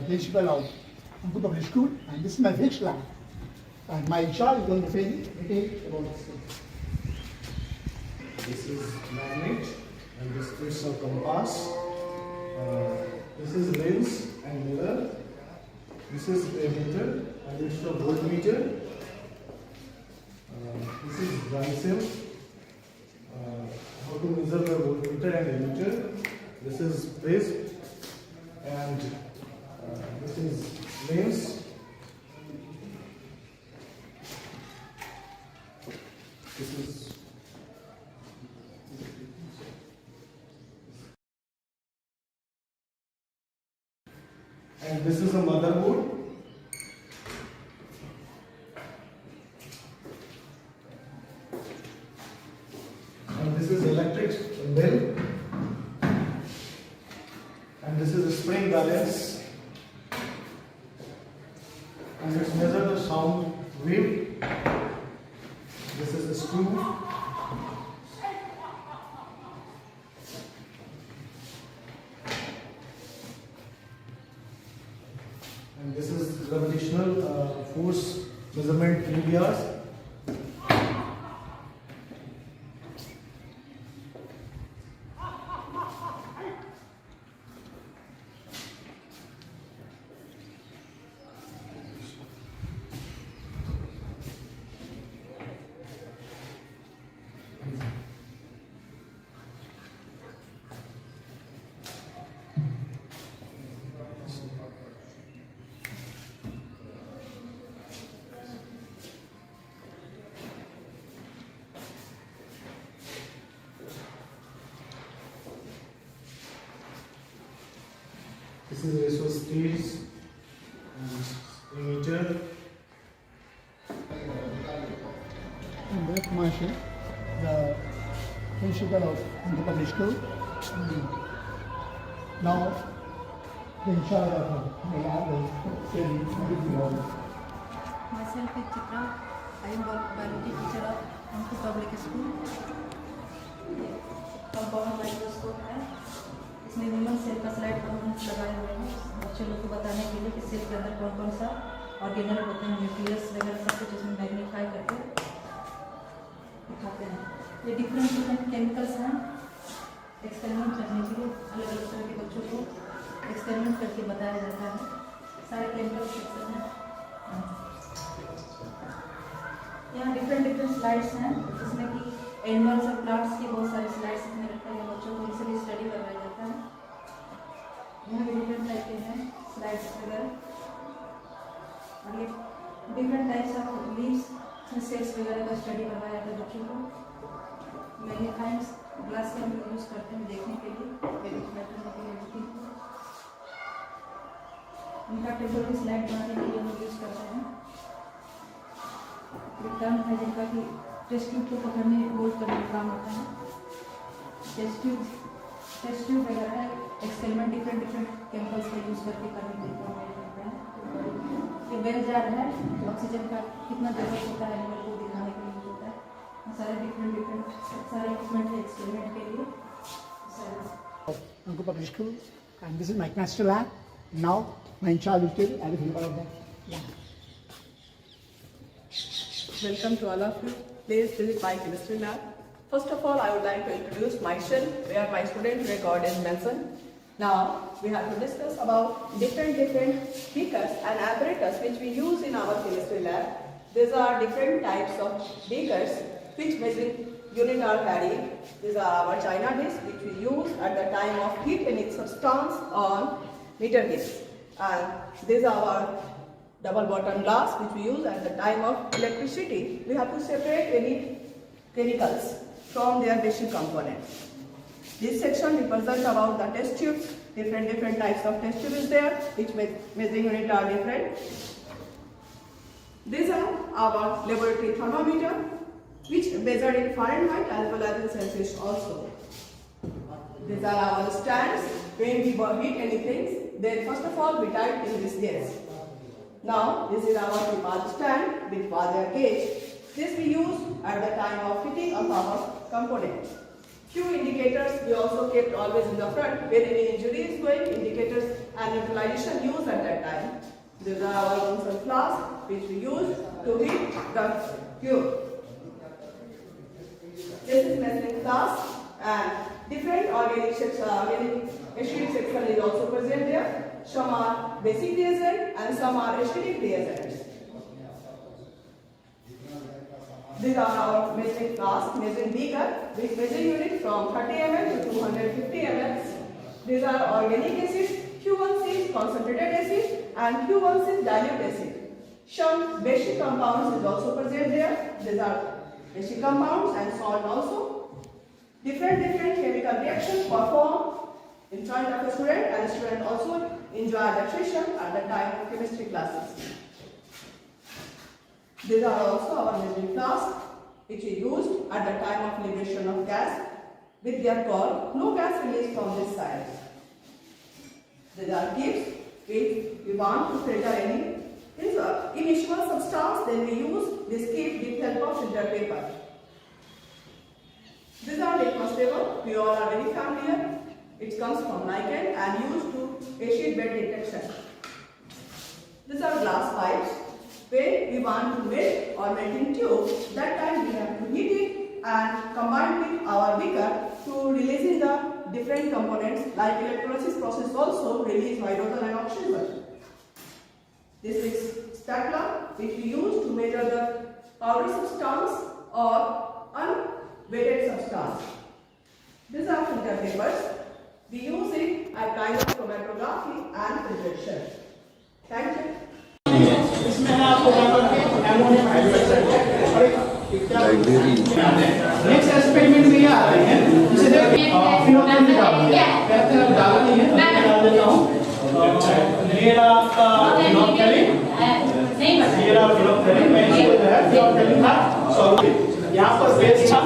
principal of Ankur Public School, and this is my fixed lab. And my child is going to detail about this thing. This is magnet, and this is a compass. This is lens and mirror. This is ammeter, and this is a voltmeter. This is Brainsel. How to measure the voltmeter and ammeter. This is prism, and this is lens. This is and this is a motherboard. And this is electric bell. And this is a spring balance. And let's measure the sound wave. This is a screw. And this is gravitational force measurement UBRs. This is also stage and ammeter. And that's Marshall, the principal of Ankur Public School. Now, the in charge of the lab is Sally Mudivall. Myself is Chitra. I am biology teacher of Ankur Public School. Compound microscope है, इसमें human cell का slide components लगाए हुए हैं बच्चे लोग को बताने के लिए कि सेल के अंदर कौन कौन सा ऑर्गेनल होते हैं, न्यूक्लियस वगैरह सब कुछ इसमें मैग्नीफाई करके दिखाते हैं। ये डिफरेंट डिफरेंट केमिकल्स हैं, एक्सपेरिमेंट करने के लिए अलग अलग तरह के बच्चों को एक्सपेरिमेंट करके बताया जाता है। सारे केमिकल सेक्शन हैं। यहाँ डिफरेंट डिफरेंट स्लाइड्स हैं, जिसमें कि एनिमल्स और प्लांट्स के बहुत सारे स्लाइड्स इसमें रखे हैं, बच्चों को इसीलिए स्टडी करवाया जाता है। यहाँ भी डिफरेंट टाइप के हैं स्लाइड्स वगैरह, और ये डिफरेंट टाइप्स ऑफ लीव्स इसमें सेल्स वगैरह का स्टडी करवाया जाता है बच्चों को। मैग्नीफाइंग ग्लास का हम यूज़ करते हैं देखने के लिए, इनका टेबल की स्लाइड बनाने के लिए हम यूज़ करते हैं। टर्म है जिनका कि टेस्ट ट्यूब को पकड़ने होल्ड करने का काम होता है। टेस्ट ट्यूब वगैरह एक्सपेरिमेंट डिफरेंट डिफरेंट केमिकल्स का यूज़ करके करने के लिए काम करते हैं। ये बेल जार है, ऑक्सीजन का कितना जरूरत होता है एनिमल को दिखाने के लिए होता है। सारे डिफरेंट सारे इक्विपमेंट है एक्सपेरिमेंट के लिए सारे। Ankur Public School, and this is my chemistry lab. Now, my in charge will tell everything about that lab. Welcome to all of you. Please visit my chemistry lab. First of all, I would like to introduce myself, where my student record is mentioned. Now, we have to discuss about different beakers and apparatus which we use in our chemistry lab. These are different types of beakers which measuring unit are carried. These are our China dish which we use at the time of heat any substance on meter gauge. And these are our double bottom glass which we use at the time of electricity. We have to separate any chemicals from their basic components. This section represents about the test tubes. Different types of test tube is there, which measuring unit are different. These are our laboratory thermometer, which measure in Fahrenheit as well as in Celsius also. These are our stands. When we heat anything, then first of all we type in this gas. Now, this is our Tripod stand with father gauge. This we use at the time of fitting of our component. Few indicators we also kept always in the front when any injury is going, indicators and neutralization used at that time. These are our Bunsen flask which we use to heat the fuel. This is measuring flask and different organic acid section is also present there. Some are basic reagent and some are acidic reagents. These are our measuring flask, measuring beaker with measuring unit from 30 ml to 250 ml. These are organic acids, Q1C is concentrated acid and Q1C is dilute acid. Some basic compounds is also present there. These are basic compounds and salt also. Different chemical reactions performed in front of a student, and student also enjoy the session at the time of chemistry classes. These are also our measuring flask which is used at the time of liberation of gas with their called no gas released from this side. These are tips if we want to filter any immiscible substance, then we use this kit with help of filter paper. These are litmus paper, we all are very familiar. It comes from lichen and used to acid bed detection. These are glass pipes. When we want to melt or melting tube, that time we have to heat it and combine with our beaker to releasing the different components like electrolysis process also release hydrogen and oxygen. This is spatula which we use to measure the powdery substance or unweighted substance. These are filter papers. We use it at time of chromatography and filtration. Thank you. इसमें है आपको ammonium hydroxide next experiment में ये आ रहे हैं इसे phenol डाल दिया कहते हैं डाला नहीं है मैं डाल देता हूं मेरा आपका फिनोल मेरा फिनोल मैं इसको जो है फिनोल था सॉल्यूट यहां पर बेस था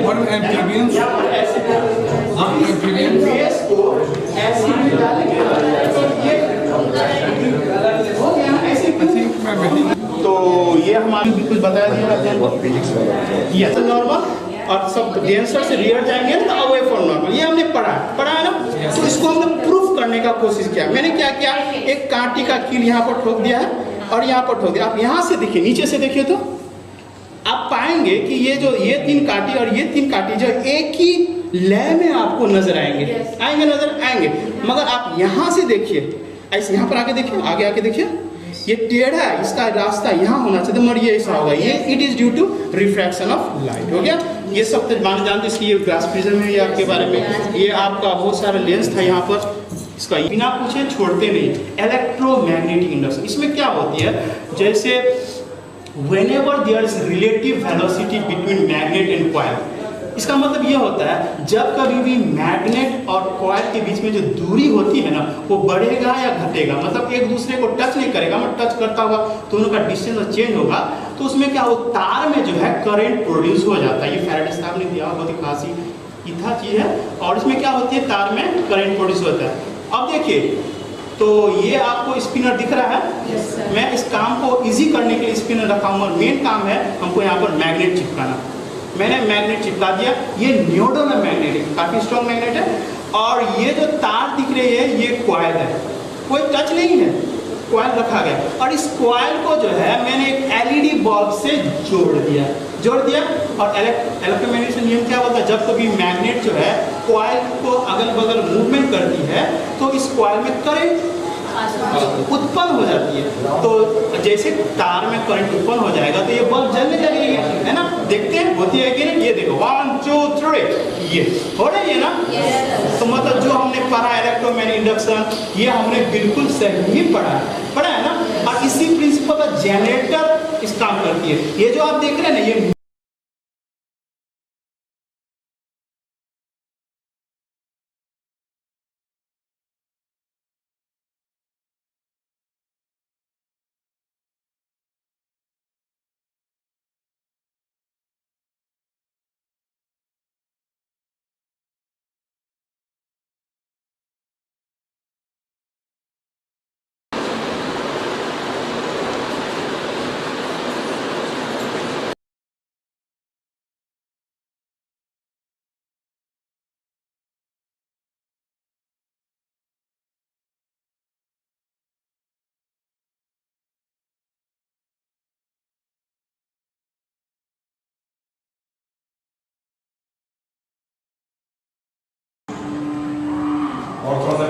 और एम्फीबियंस यहां पर एसिड बेस को एसिड में डालेंगे ये हो गया ऐसे तो ये हमारे बिल्कुल बताया दिया ये नॉर्मल और सब डेंसर से रियर जाएंगे ना अवे फॉर नॉर्मल ये हमने पढ़ा है ना तो इसको हमने प्रूफ करने का कोशिश किया मैंने क्या किया एक कांटे का कील यहाँ पर ठोक दिया है और यहाँ पर ठोक दिया आप यहाँ से देखिए नीचे से देखिए तो आप पाएंगे कि ये तीन कांटे और ये तीन कांटे जो एक ही लय में आपको नजर आएंगे मगर आप यहाँ से देखिए ऐसे यहाँ पर आगे देखिए आगे देखिए ये टेढ़ा है इसका रास्ता यहाँ होना चाहिए मगर ये ऐसा होगा ये it is due to refraction of light हो गया ये सब तो मान जानते इसकी ये ग्लास प्रिज्म है ये आपके बारे में ये आपका बहुत सारा लेंस था यहाँ पर इसका बिना पूछे छोड़ते नहीं इलेक्ट्रोमैग्नेटिक इंडक्शन इसमें क्या होती है जैसे whenever there is relative velocity between magnet and coil इसका मतलब ये होता है जब कभी भी मैग्नेट और कॉइल के बीच में जो दूरी होती है ना वो बढ़ेगा या घटेगा मतलब एक दूसरे को टच नहीं करेगा मगर टच करता हुआ तो उनका डिस्टेंस चेंज होगा तो उसमें क्या हो तार में जो है करंट प्रोड्यूस हो जाता है ये फैराडे साहब ने दिया बहुत ही खासी इथा चीज है और इसमें क्या होती है तार में करंट प्रोड्यूस होता है अब देखिए तो ये आपको स्पिनर दिख रहा है yes, मैं इस काम को इजी करने के लिए स्पिनर रखा हूँ और मेन काम है हमको यहाँ पर मैग्नेट चिपकाना मैंने मैग्नेट चिपका दिया ये न्यूडोन मैग्नेट है काफी स्ट्रॉन्ग मैग्नेट है और ये जो तार दिख रही है ये कॉइल है कोई टच नहीं है कॉइल रखा गया और इस कॉइल को जो है मैंने एक एलईडी बल्ब से जोड़ दिया और इलेक्ट्रोमैग्नेटिक नियम क्या होता है जब कभी मैग्नेट जो है कॉइल को अगल बगल मूवमेंट करती है तो इस कॉइल में करंट उत्पन्न हो जाती है तो जैसे तार में करंट उत्पन्न हो जाएगा तो ये बल्ब जलने लगेगी है ना देखते हैं होती है कि नहीं ये देखो 1 2 3 ये हो रही है ना तो मतलब जो हमने पढ़ा इलेक्ट्रोमैग्नेटिक इंडक्शन ये हमने बिल्कुल सही पढ़ा है ना और इसी प्रिंसिपल का जनरेटर इस काम करती है ये जो आप देख रहे हैं ना ये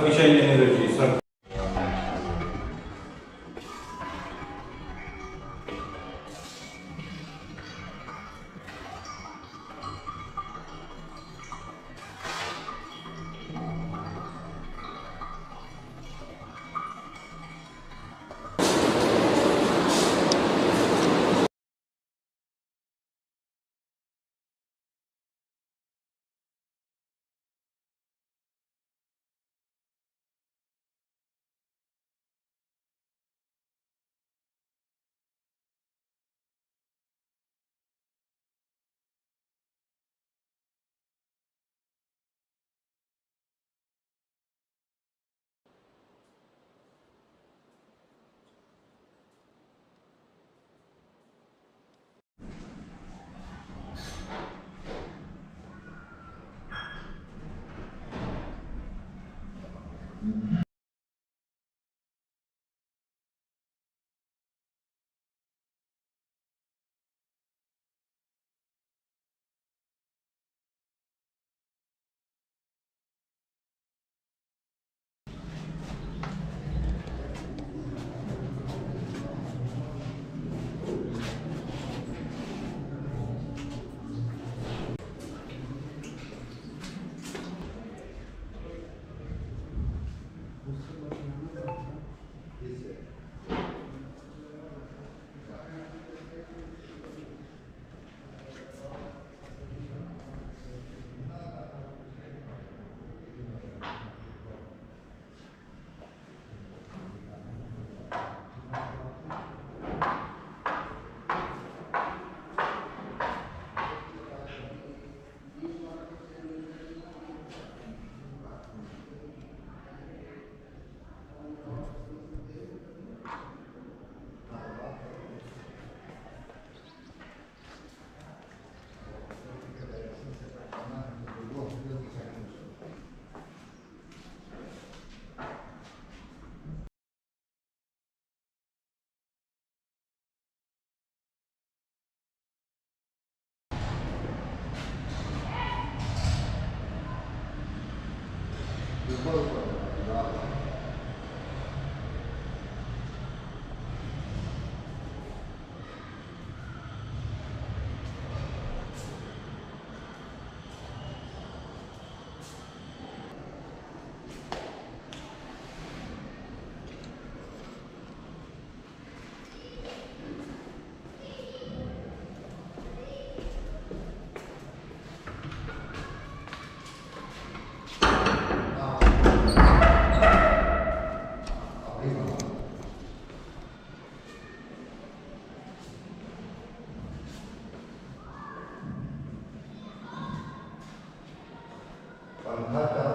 artificial energy. Pangkat